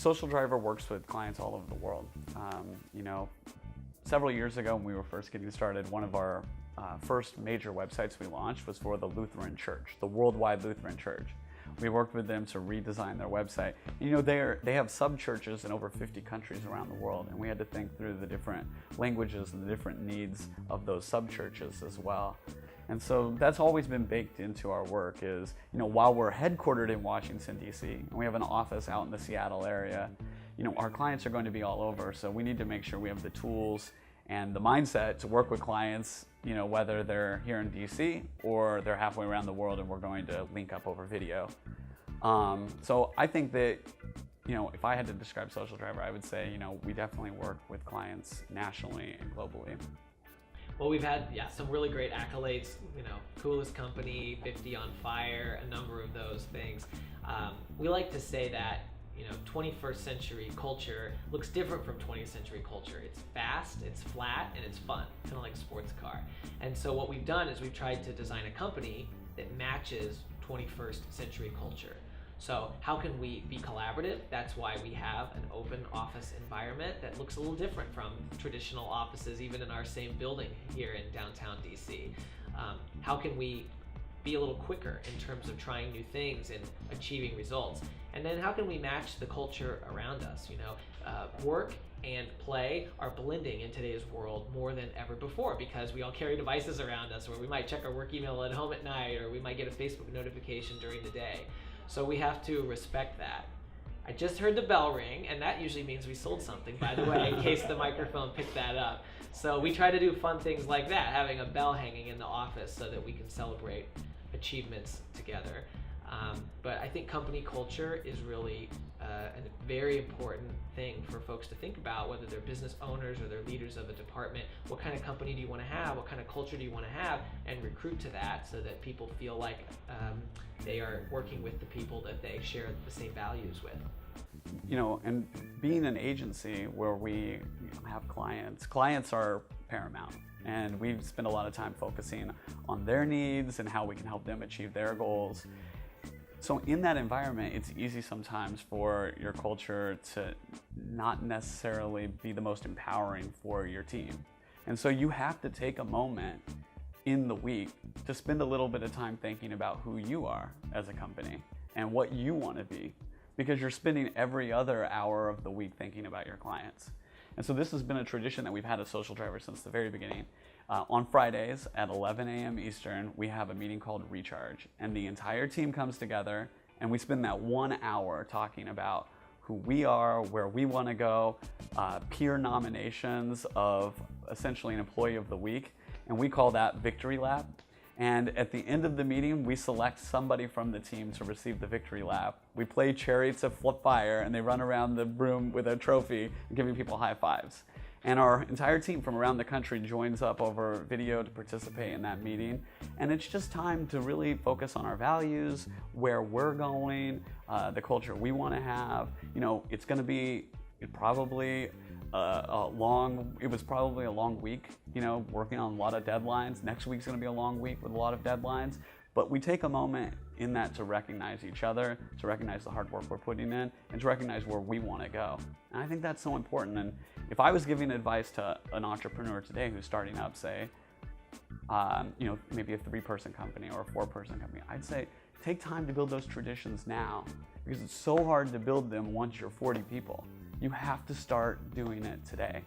Social Driver works with clients all over the world. Several years ago when we were first getting started, one of our first major websites we launched was for the Lutheran Church, the Worldwide Lutheran Church. We worked with them to redesign their website. They have sub-churches in over 50 countries around the world, and we had to think through the different languages and the different needs of those sub-churches as well. And so that's always been baked into our work is, while we're headquartered in Washington, D.C., and we have an office out in the Seattle area, our clients are going to be all over, so we need to make sure we have the tools and the mindset to work with clients, whether they're here in DC or they're halfway around the world and we're going to link up over video. So I think that, if I had to describe Social Driver, I would say, we definitely work with clients nationally and globally. Well, we've had some really great accolades, coolest company, 50 on fire, a number of those things. We like to say that 21st century culture looks different from 20th century culture. It's fast, it's flat, and it's fun, kind of like a sports car. And so what we've done is we've tried to design a company that matches 21st century culture. So how can we be collaborative? That's why we have an open office environment that looks a little different from traditional offices, even in our same building here in downtown DC. How can we be a little quicker in terms of trying new things and achieving results? And then how can we match the culture around us? Work and play are blending in today's world more than ever before because we all carry devices around us, or we might check our work email at home at night, or we might get a Facebook notification during the day. So we have to respect that. I just heard the bell ring, and that usually means we sold something, by the way, in case the microphone picked that up. So we try to do fun things like that, having a bell hanging in the office so that we can celebrate achievements together. But I think company culture is really a very important thing for folks to think about, whether they're business owners or they're leaders of a department. What kind of company do you want to have? What kind of culture do you want to have? And recruit to that so that people feel like they are working with the people that they share the same values with. And being an agency where we have clients are paramount. And we spend a lot of time focusing on their needs and how we can help them achieve their goals. So in that environment, it's easy sometimes for your culture to not necessarily be the most empowering for your team. And so you have to take a moment in the week to spend a little bit of time thinking about who you are as a company and what you want to be, because you're spending every other hour of the week thinking about your clients. And so this has been a tradition that we've had at Social Driver since the very beginning. On Fridays at 11 a.m. Eastern, we have a meeting called Recharge, and the entire team comes together and we spend that 1 hour talking about who we are, where we want to go, peer nominations of essentially an employee of the week, and we call that Victory Lap. And at the end of the meeting, we select somebody from the team to receive the Victory Lap. We play Chariots of Fire, and they run around the room with a trophy, giving people high fives. And our entire team from around the country joins up over video to participate in that meeting. And it's just time to really focus on our values, where we're going, the culture we want to have. It's going to be probably it was probably a long week, working on a lot of deadlines. Next week's going to be a long week with a lot of deadlines. But we take a moment in that to recognize each other, to recognize the hard work we're putting in, and to recognize where we want to go. And I think that's so important. And if I was giving advice to an entrepreneur today who's starting up, say, maybe a 3-person company or a 4-person company, I'd say take time to build those traditions now, because it's so hard to build them once you're 40 people. You have to start doing it today.